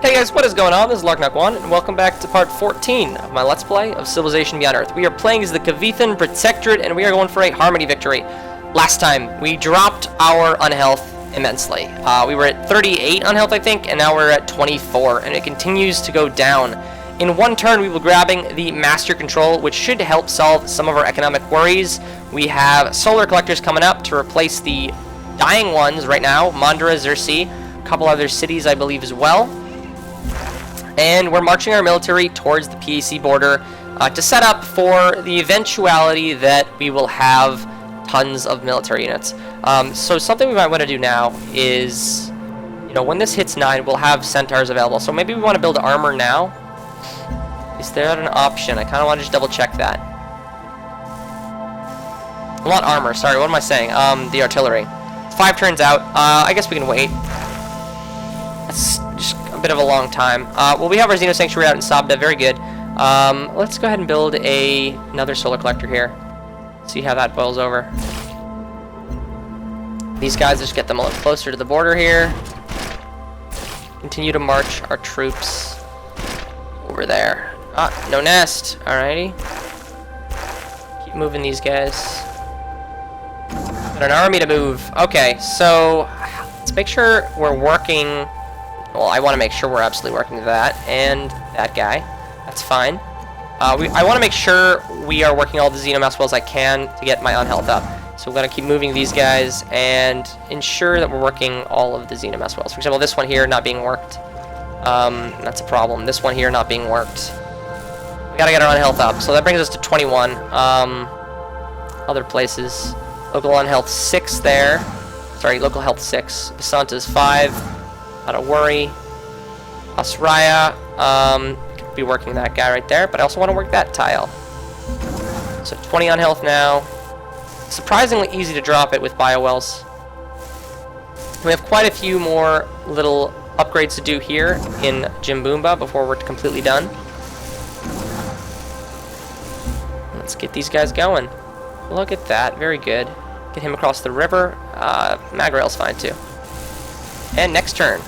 Hey guys, what is going on? This is Larknok 1, and welcome back to part 14 of my Let's Play of Civilization Beyond Earth. We are playing as the Kavithan Protectorate, and we are going for a Harmony victory. Last time, we dropped our unhealth immensely. We were at 38 unhealth, I think, and now we're at 24, and it continues to go down. In one turn, we will be grabbing the Master Control, which should help solve some of our economic worries. We have solar collectors coming up to replace the dying ones right now, Mandara, Xerxes, a couple other cities, I believe, as well. And we're marching our military towards the PAC border to set up for the eventuality that we will have tons of military units. So something we might want to do now is, you know, when this hits 9, we'll have centaurs available. So maybe we want to build armor now. Is there an option? I kind of want to just double check that. I want armor. Sorry, what am I saying? The artillery. 5 turns out. I guess we can wait. That's just a bit of a long time. Well, we have our Xeno Sanctuary out in Sabda. Very good. Let's go ahead and build another solar collector here. See how that boils over. These guys, just get them a little closer to the border here. Continue to march our troops over there. No nest. Alrighty. Keep moving these guys. Got an army to move. Okay, so let's make sure we're working. Well, I want to make sure we're absolutely working that and that guy. That's fine. I want to make sure we are working all the Xenomass wells I can to get my unhealth up. So we're going to keep moving these guys and ensure that we're working all of the Xenomass wells. For example, this one here not being worked. That's a problem. This one here not being worked. We got to get our unhealth up. So that brings us to 21. Other places. Local unhealth 6 there. Sorry, local health 6. Basanta's 5. Not a worry. Asraya, could be working that guy right there, but I also want to work that tile. So 20 on health now. Surprisingly easy to drop it with biowells. We have quite a few more little upgrades to do here in Jimboomba before we're completely done. Let's get these guys going. Look at that, very good. Get him across the river. Magrail's fine too. And next turn.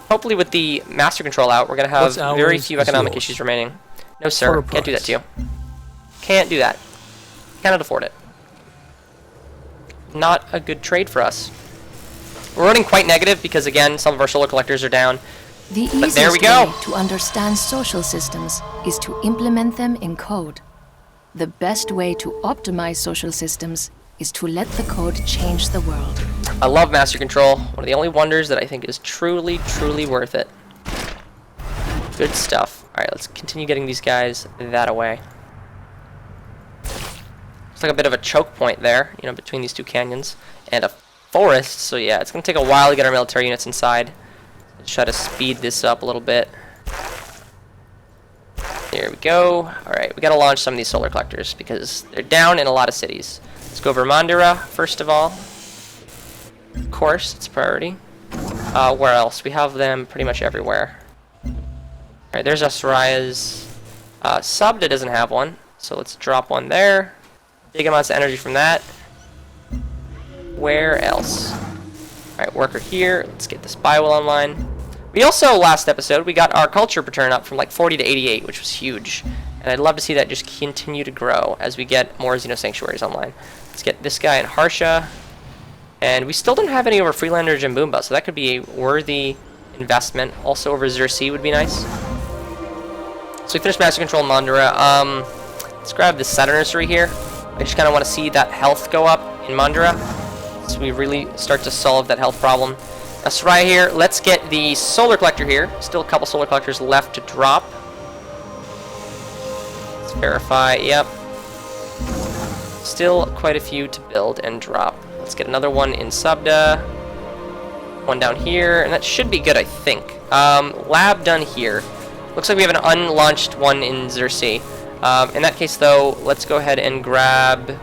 Hopefully with the Master Control out, we're going to have very few economic issues remaining. No sir, can't do that to you. Can't do that. Cannot afford it. Not a good trade for us. We're running quite negative because, again, some of our solar collectors are down. The easiest way to understand social systems is to implement them in code. The best way to optimize social systems is to let the code change the world. I love Master Control. One of the only wonders that I think is truly, truly worth it. Good stuff. Alright, let's continue getting these guys that away. It's like a bit of a choke point there, you know, between these two canyons and a forest. So yeah, it's going to take a while to get our military units inside. Let's try to speed this up a little bit. There we go. Alright, we got to launch some of these solar collectors because they're down in a lot of cities. Let's go over Mandara, first of all. Of course, it's a priority. Where else? We have them pretty much everywhere. Alright, there's Asraya's. Sabda doesn't have one, so let's drop one there. Big amounts of energy from that. Where else? Alright, worker here. Let's get this biowell online. We also, last episode, we got our culture return up from like 40 to 88, which was huge. And I'd love to see that just continue to grow as we get more Xeno Sanctuaries online. Let's get this guy in Harsha. And we still don't have any over Freelander Jimboomba, so that could be a worthy investment. Also over Xerxes would be nice. So we finished Master Control Mandara. Let's grab the Center Nursery here. I just kind of want to see that health go up in Mandara, so we really start to solve that health problem. Asraya here. Let's get the solar collector here. Still a couple solar collectors left to drop. Let's verify. Yep. Still quite a few to build and drop. Let's get another one in Sabda. One down here, and that should be good, I think. Lab done here. Looks like we have an unlaunched one in Xerxes. In that case, though, let's go ahead and grab...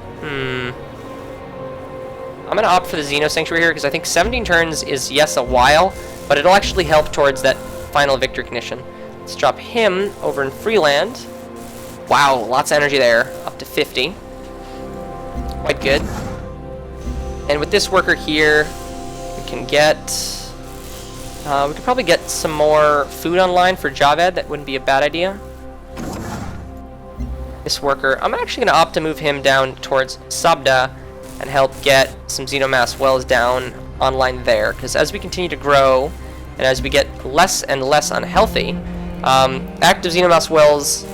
I'm going to opt for the Xeno Sanctuary here, because I think 17 turns is, yes, a while, but it'll actually help towards that final victory condition. Let's drop him over in Freeland. Wow, lots of energy there. Up to 50. Quite good. And with this worker here, we can get... we could probably get some more food online for Javed. That wouldn't be a bad idea. This worker, I'm actually going to opt to move him down towards Sabda and help get some xenomass wells down online there. Because as we continue to grow, and as we get less and less unhealthy, active xenomass wells,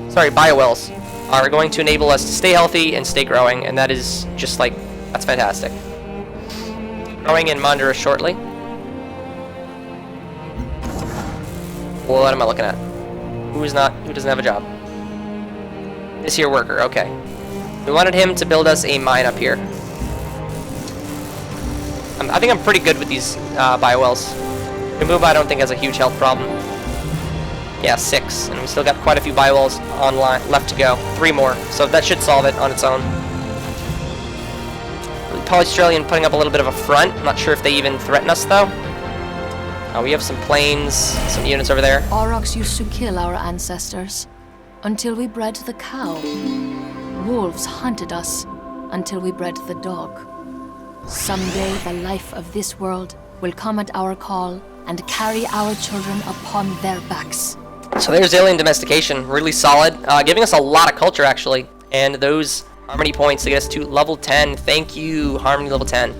biowells, are going to enable us to stay healthy and stay growing, and that is just like, that's fantastic. Growing in Mandara shortly. What am I looking at? Who doesn't have a job? This here worker, okay. We wanted him to build us a mine up here. I think I'm pretty good with these biowells. Jimbuba I don't think has a huge health problem. Yeah, 6, and we still got quite a few biowells online left to go. 3 more, so that should solve it on its own. Polyaustralian putting up a little bit of a front. I'm not sure if they even threaten us though. We have some planes, some units over there. Aurochs used to kill our ancestors until we bred the cow. Wolves hunted us until we bred the dog. Someday the life of this world will come at our call and carry our children upon their backs. So there's alien domestication, really solid, giving us a lot of culture actually, and those harmony points to get us to level 10. Thank you, harmony level 10.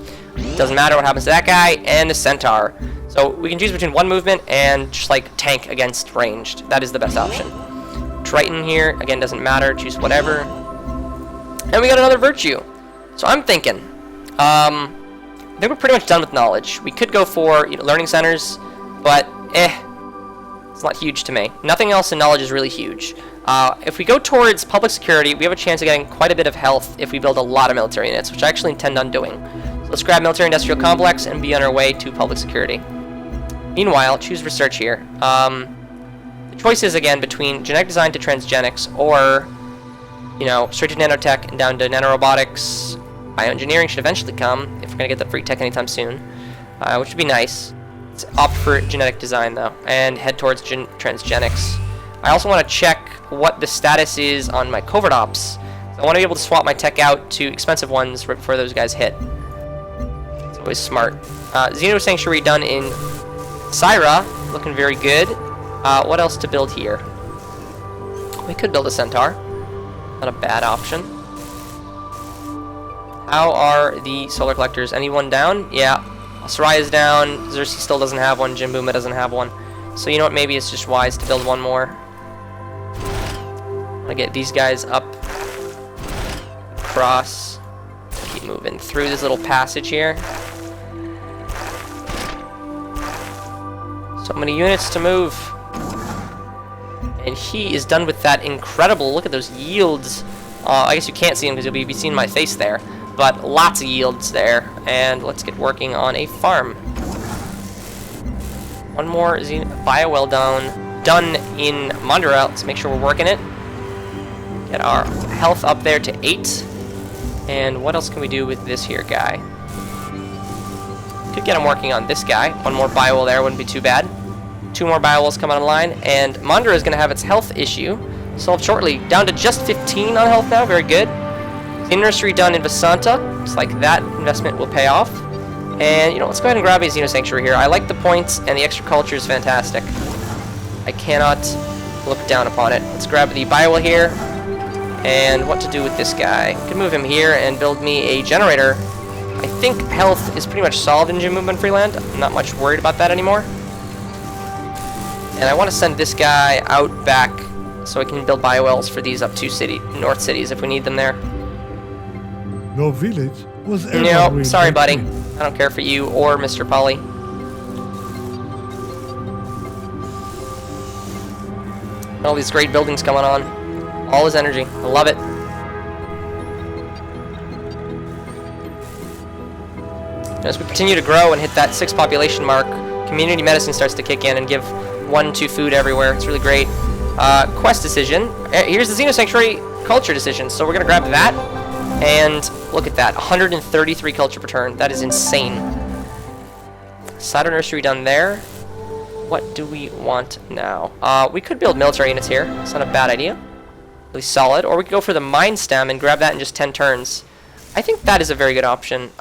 Doesn't matter what happens to that guy and the centaur. So we can choose between one movement and just like tank against ranged. That is the best option. Triton here, again, doesn't matter, choose whatever. And we got another virtue. So I'm thinking, I think we're pretty much done with knowledge. We could go for learning centers, but it's not huge to me. Nothing else in knowledge is really huge. If we go towards public security, we have a chance of getting quite a bit of health if we build a lot of military units, which I actually intend on doing. So let's grab military industrial complex and be on our way to public security. Meanwhile, choose research here. The choice is again between genetic design to transgenics, or straight to nanotech and down to nanorobotics. Bioengineering should eventually come if we're gonna get the free tech anytime soon, which would be nice. Let's opt for genetic design though, and head towards transgenics. I also want to check what the status is on my covert ops. So I want to be able to swap my tech out to expensive ones right before those guys hit. It's always smart. Xeno Sanctuary done in Syra, looking very good. What else to build here? We could build a centaur. Not a bad option. How are the solar collectors? Anyone down? Yeah. Saraya's down. Xerxes still doesn't have one. Jimbuma doesn't have one. So you know what? Maybe it's just wise to build one more. I'm gonna get these guys up across. Keep moving through this little passage here. So many units to move. And he is done with that incredible. Look at those yields. I guess you can't see them because you'll be seeing my face there. But lots of yields there. And let's get working on a farm. One more biowell done in Mandara. Let's make sure we're working it. Get our health up there to 8. And what else can we do with this here guy? Could get him working on this guy. One more biowell there wouldn't be too bad. 2 more biowells come online, and Mandara is going to have its health issue solved shortly. Down to just 15 on health now. Very good. The nursery done in Vasanta. Looks like that investment will pay off. And let's go ahead and grab a Xeno Sanctuary here. I like the points, and the extra culture is fantastic. I cannot look down upon it. Let's grab the biowell here. And what to do with this guy? I can move him here and build me a generator. I think health is pretty much solved in Jim Movement Freeland. I'm not much worried about that anymore. And I want to send this guy out back so I can build biowells for these up 2 north cities if we need them there. Your village was No, sorry buddy. I don't care for you or Mr. Polly. All these great buildings coming on. All his energy. I love it. As we continue to grow and hit that 6 population mark, community medicine starts to kick in and give 1-2 food everywhere. It's really great. Quest decision. Here's the Xeno Sanctuary culture decision. So we're going to grab that. And look at that. 133 culture per turn. That is insane. Saturn Nursery done there. What do we want now? We could build military units here. It's not a bad idea. Really solid. Or we could go for the Mind Stem and grab that in just 10 turns. I think that is a very good option.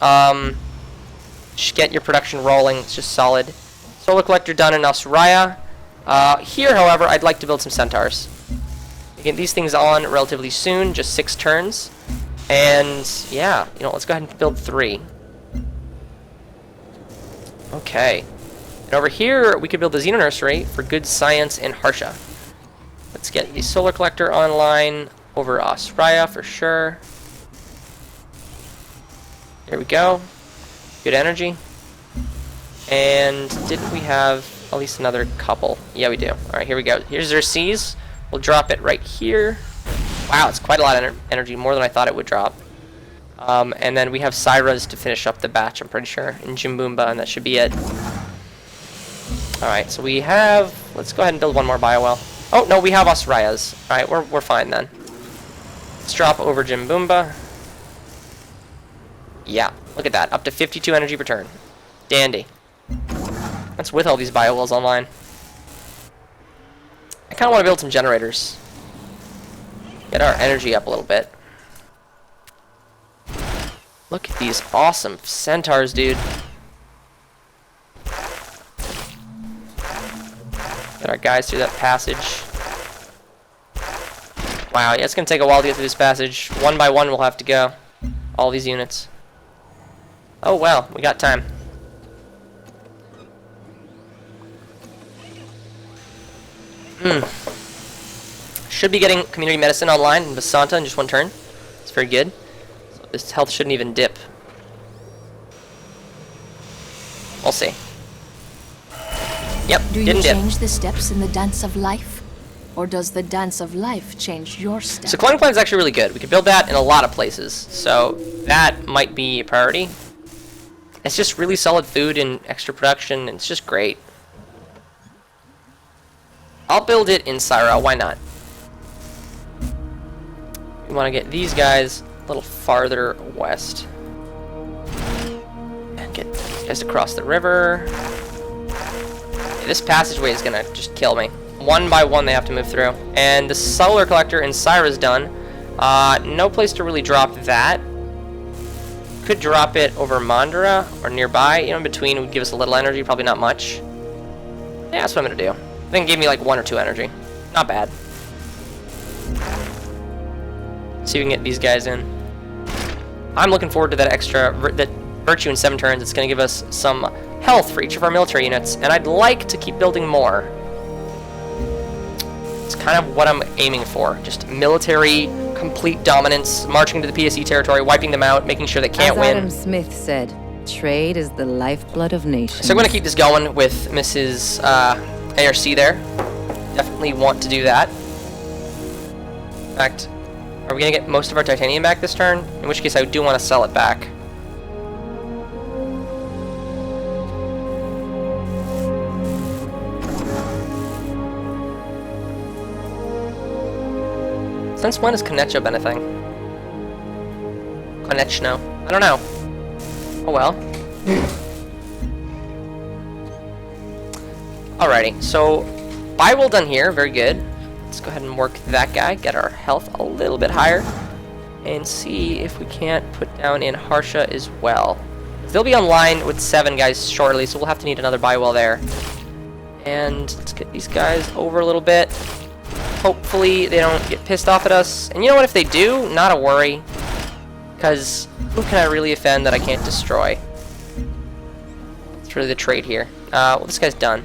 Just get your production rolling. It's just solid. Solar collector done in Australia. Here, however, I'd like to build some centaurs. Get these things on relatively soon, just 6 turns. And yeah, you know, let's go ahead and build 3. Okay. And over here, we could build the Xeno Nursery for good science in Harsha. Let's get the solar collector online over Australia for sure. There we go. Good energy. And didn't we have at least another couple? Yeah, we do. Alright, here we go. Here's their C's. We'll drop it right here. Wow, it's quite a lot of energy, more than I thought it would drop. And then we have Syras to finish up the batch, I'm pretty sure, in Jimboomba, and that should be it. Alright, so we have... Let's go ahead and build one more biowell. Oh, no, we have Osrayas. Alright, we're fine then. Let's drop over Jimboomba. Yeah, look at that. Up to 52 energy per turn. Dandy. That's with all these biowells online. I kind of want to build some generators. Get our energy up a little bit. Look at these awesome centaurs, dude. Get our guys through that passage. Wow, yeah, it's going to take a while to get through this passage. One by one we'll have to go. All these units. Oh, well, we got time. Should be getting community medicine online in Basanta in just 1 turn. It's very good. So this health shouldn't even dip. We'll see. Yep, Do you didn't dip. change the steps in the dance of life? Or does the dance of life change your steps? So cloning plan is actually really good. We could build that in a lot of places. So that might be a priority. It's just really solid food and extra production. And it's just great. I'll build it in Syra. Why not? We want to get these guys a little farther west. And get these guys across the river. This passageway is going to just kill me. One by one they have to move through. And the solar collector in Syra is done. No place to really drop that. Could drop it over Mandara or nearby. You know, in between would give us a little energy. Probably not much. Yeah, that's what I'm going to do. I think it gave me like 1 or 2 energy. Not bad. See if we can get these guys in. I'm looking forward to that extra that virtue in 7 turns. It's going to give us some health for each of our military units, and I'd like to keep building more. It's kind of what I'm aiming for. Just military complete dominance, marching into the PSE territory, wiping them out, making sure they can't win. Adam Smith said, trade is the lifeblood of nations. So I'm going to keep this going with Mrs. ARC there. Definitely want to do that. In fact, are we going to get most of our titanium back this turn? In which case I do want to sell it back. Since when has Konechno been a thing? Konechno. I don't know. Oh well. Alrighty, so biowell done here, very good. Let's go ahead and work that guy, get our health a little bit higher, and see if we can't put down in Harsha as well. They'll be online with 7 guys shortly, so we'll have to need another biowell there. And let's get these guys over a little bit. Hopefully they don't get pissed off at us. And you know what, if they do, not a worry. Because who can I really offend that I can't destroy? It's really the trade here. Well, this guy's done.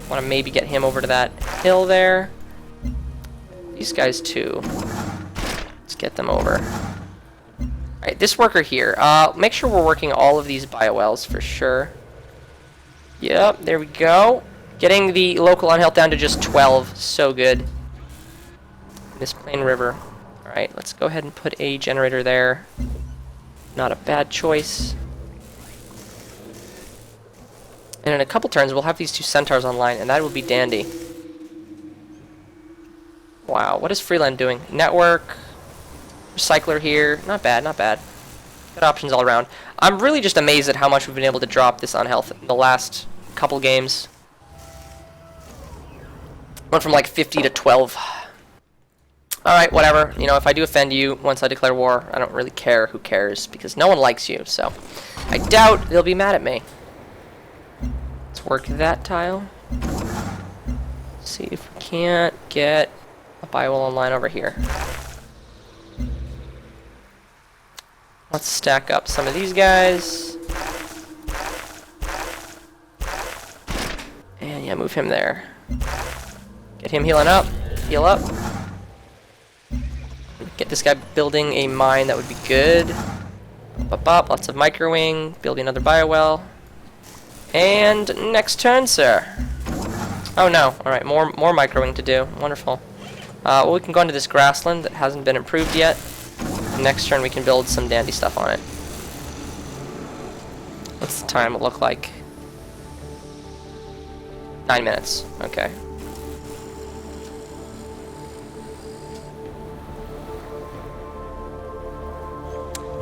Want to maybe get him over to that hill there. These guys too. Let's get them over. Alright, this worker here. Make sure we're working all of these biowells for sure. Yep, there we go. Getting the local unhealth down to just 12. So good. This plain river. Alright, let's go ahead and put a generator there. Not a bad choice. And in a couple turns, we'll have these 2 centaurs online, and that will be dandy. Wow, what is Freeland doing? Network, recycler here. Not bad, not bad. Good options all around. I'm really just amazed at how much we've been able to drop this unhealth in the last couple games. Went from like 50 to 12. Alright, whatever. You know, if I do offend you once I declare war, I don't really care. Who cares? Because no one likes you, so I doubt they'll be mad at me. Let's work that tile. See if we can't get a bio online over here. Let's stack up some of these guys. And yeah, move him there. Get him healing up. Heal up. Get this guy building a mine, that would be good. Lots of microwing. Building another biowell. And next turn, sir. Oh no. Alright, more microwing to do. Wonderful. Well, we can go into this grassland that hasn't been improved yet. Next turn we can build some dandy stuff on it. What's the time look like? 9 minutes. Okay.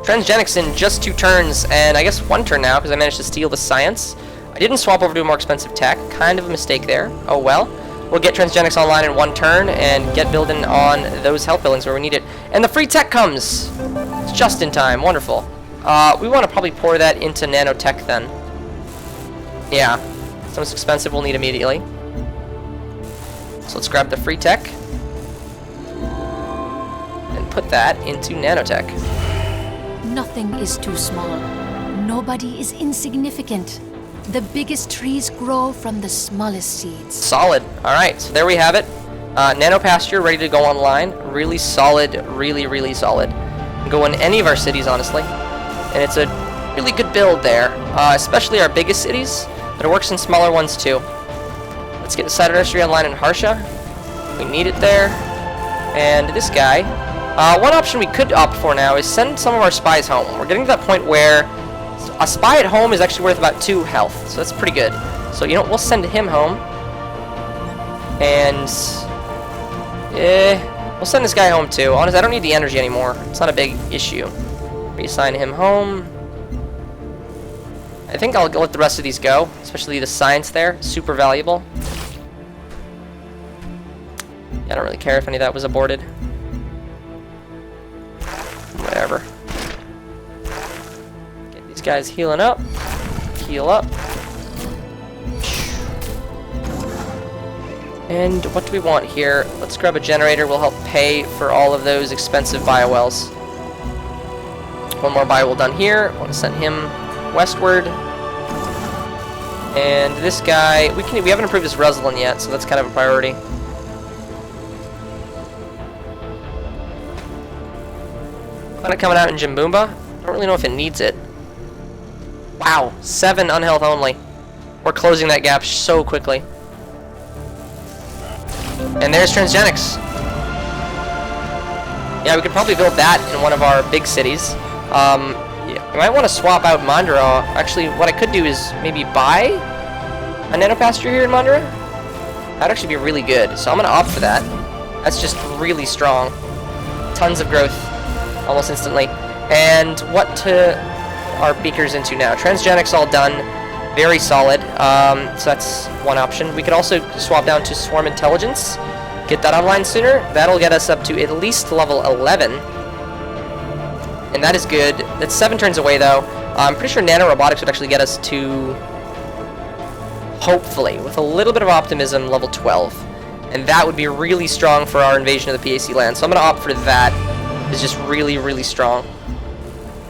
Transgenics in just 2 turns, and I guess 1 turn now, because I managed to steal the science. I didn't swap over to a more expensive tech. Kind of a mistake there. Oh well. We'll get Transgenics online in 1 turn, and get building on those health buildings where we need it. And the free tech comes! It's just in time. Wonderful. We want to probably pour that into nanotech then. Yeah. It's the most expensive we'll need immediately. So let's grab the free tech. And put that into nanotech. Nothing is too small. Nobody is insignificant. The biggest trees grow from the smallest seeds. Solid. Alright, so there we have it. Nano pasture ready to go online. Really solid, really solid. Go in any of our cities, honestly. And it's a really good build there. Especially our biggest cities, but it works in smaller ones too. Let's get the cider nursery online in Harsha. We need it there. And this guy. One option we could opt for now is send some of our spies home. We're getting to that point where a spy at home is actually worth about 2 health, so that's pretty good. So, you know, we'll send him home. And we'll send this guy home too. Honestly, I don't need the energy anymore. It's not a big issue. Reassign him home. I think I'll let the rest of these go, especially the science there. Super valuable. Yeah, I don't really care if any of that was aborted. Whatever. Get these guys healing up. Heal up. And what do we want here? Let's grab a generator. We'll help pay for all of those expensive biowells. 1 more biowell done here. I want to send him westward. And this guy, we haven't improved his Reslin yet, so that's kind of a priority. Kind of coming out in Jimboomba. I don't really know if it needs it. Wow, 7 unhealth only. We're closing that gap so quickly. And there's Transgenics. Yeah, we could probably build that in one of our big cities. Yeah, I might want to swap out Mandara. Actually, what I could do is maybe buy a nanopasture here in Mandara. That'd actually be really good. So I'm going to opt for that. That's just really strong. Tons of growth. Almost instantly. And what to our beakers into now? Transgenics all done. Very solid. So that's one option. We could also swap down to Swarm Intelligence. Get that online sooner. That'll get us up to at least level 11. And that is good. That's 7 turns away, though. I'm pretty sure Nanorobotics would actually get us to, hopefully, with a little bit of optimism, level 12. And that would be really strong for our invasion of the PAC land. So I'm going to opt for that. It's just really strong.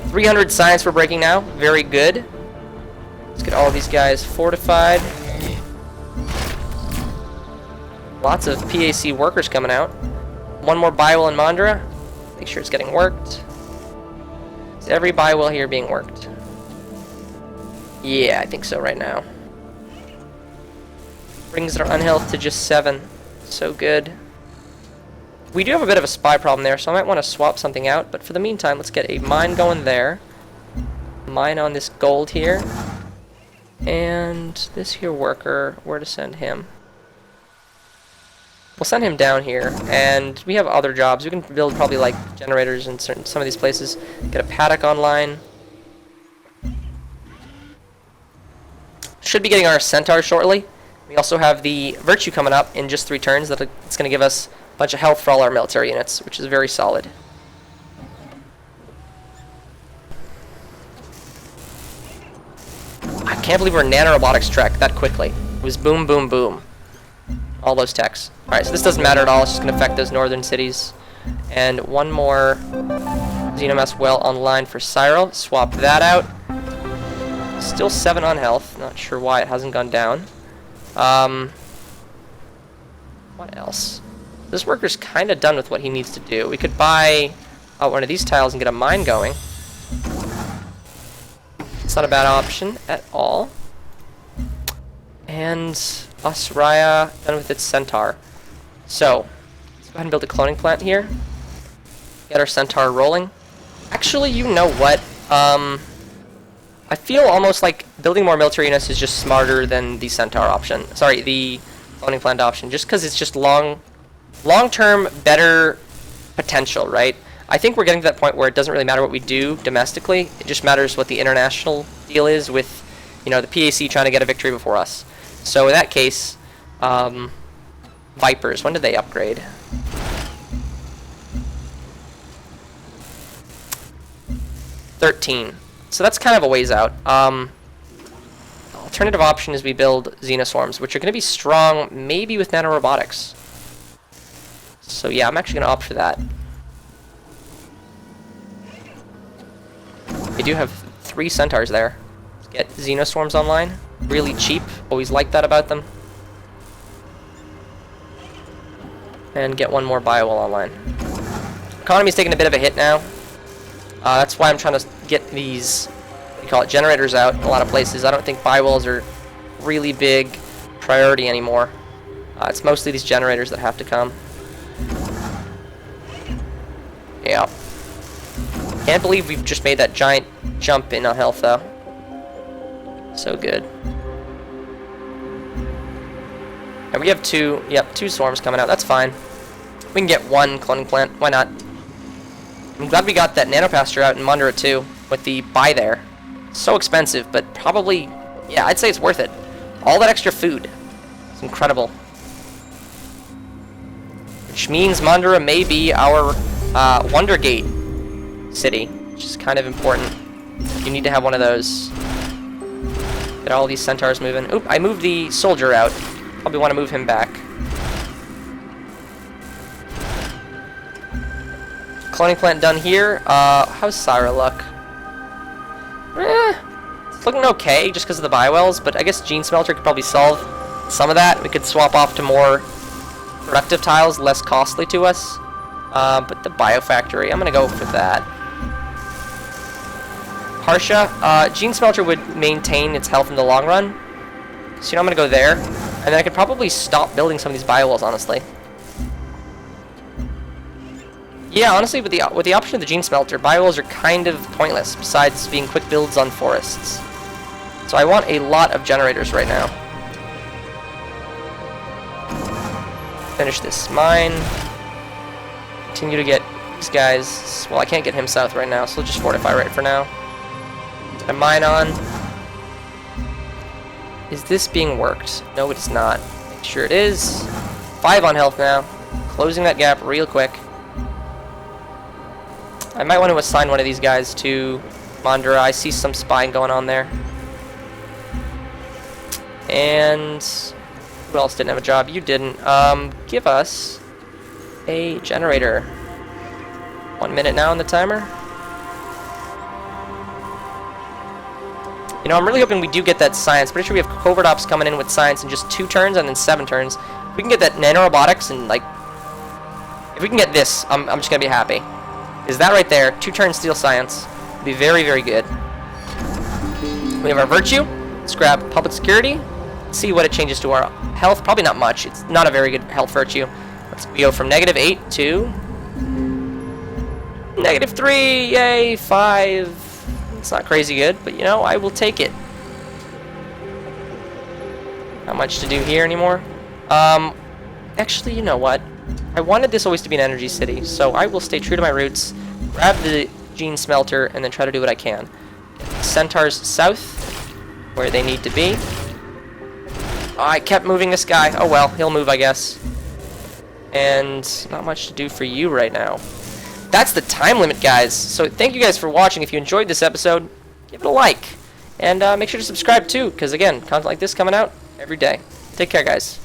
300 science we're breaking now. Very good. Let's get all of these guys fortified. Lots of PAC workers coming out. 1 more biowell in Mandara. Make sure it's getting worked. Is every biowell here being worked? Yeah, I think so right now. Brings our unhealth to just 7. So good. We do have a bit of a spy problem there, so I might want to swap something out. But for the meantime, let's get a mine going there. Mine on this gold here. And this here worker, where to send him? We'll send him down here. And we have other jobs. We can build probably like generators in some of these places. Get a paddock online. Should be getting our centaur shortly. We also have the virtue coming up in just 3 turns. It's going to give us bunch of health for all our military units, which is very solid. I can't believe we're nanorobotics tracked that quickly. It was boom, boom, boom. All those techs. Alright, so this doesn't matter at all. It's just going to affect those northern cities. And one more Xenomass well online for Cyril. Swap that out. Still 7 on health. Not sure why it hasn't gone down. What else? This worker's kind of done with what he needs to do. We could buy one of these tiles and get a mine going. It's not a bad option at all. And Asraya done with its centaur. So, let's go ahead and build a cloning plant here. Get our centaur rolling. Actually, you know what? I feel almost like building more military units is just smarter than the centaur option. Sorry, the cloning plant option. Just because it's just long-term better potential, right? I think we're getting to that point where it doesn't really matter what we do domestically. It just matters what the international deal is with, you know, the PAC trying to get a victory before us. So in that case, Vipers, when did they upgrade? '13. So that's kind of a ways out. Alternative option is we build Xenoswarms, which are going to be strong, maybe with nanorobotics. So yeah, I'm actually going to opt for that. They do have 3 centaurs there. Let's get Xenoswarms online. Really cheap. Always like that about them. And get one more Biowall online. Economy's taking a bit of a hit now. That's why I'm trying to get these, what do you call it, generators out in a lot of places. I don't think Biowalls are really big priority anymore. It's mostly these generators that have to come. Yeah. Can't believe we've just made that giant jump in health, though. So good. And we have 2 swarms coming out. That's fine. We can get 1 cloning plant. Why not? I'm glad we got that nanopasture out in Mundra, too, with the buy there. So expensive, but probably, yeah, I'd say it's worth it. All that extra food. It's incredible. Which means Mundra may be our Wondergate city, which is kind of important. You need to have one of those. Get all these centaurs moving. Oop, I moved the soldier out. Probably want to move him back. Cloning plant done here. How's Syra look? It's looking okay just because of the biowells, but I guess Gene Smelter could probably solve some of that. We could swap off to more productive tiles, less costly to us. But the biofactory, I'm going to go for that. Harsha, Gene Smelter would maintain its health in the long run. So, you know, I'm going to go there. And then I could probably stop building some of these biowalls, honestly. Yeah, honestly, with the option of the Gene Smelter, biowalls are kind of pointless, besides being quick builds on forests. So I want a lot of generators right now. Finish this mine. Continue to get these guys. Well, I can't get him south right now, so we'll just fortify right for now. Get a mine on. Is this being worked? No, it is not. Make sure it is. 5 on health now. Closing that gap real quick. I might want to assign one of these guys to Mandara. I see some spying going on there. And who else didn't have a job? You didn't. Give us a generator. 1 minute now on the timer. You know, I'm really hoping we do get that science. Pretty sure we have covert ops coming in with science in just 2 turns and then 7 turns. If we can get that nanorobotics and, like, if we can get this, I'm just gonna be happy. Is that right there? 2 turns steel science. It'd be very, very good. We have our virtue. Let's grab public security. See what it changes to our health. Probably not much. It's not a very good health virtue. We go from -8 to -3. Yay, 5. It's not crazy good, but you know, I will take it. Not much to do here anymore. Actually, you know what? I wanted this always to be an energy city, so I will stay true to my roots, grab the Gene Smelter, and then try to do what I can. Get the Centaurs south, where they need to be. Oh, I kept moving this guy. Oh well, he'll move, I guess. and not much to do for you right now. That's the time limit, guys. So thank you guys for watching. If you enjoyed this episode, give it a like. And make sure to subscribe too, because again, content like this coming out every day. Take care, guys.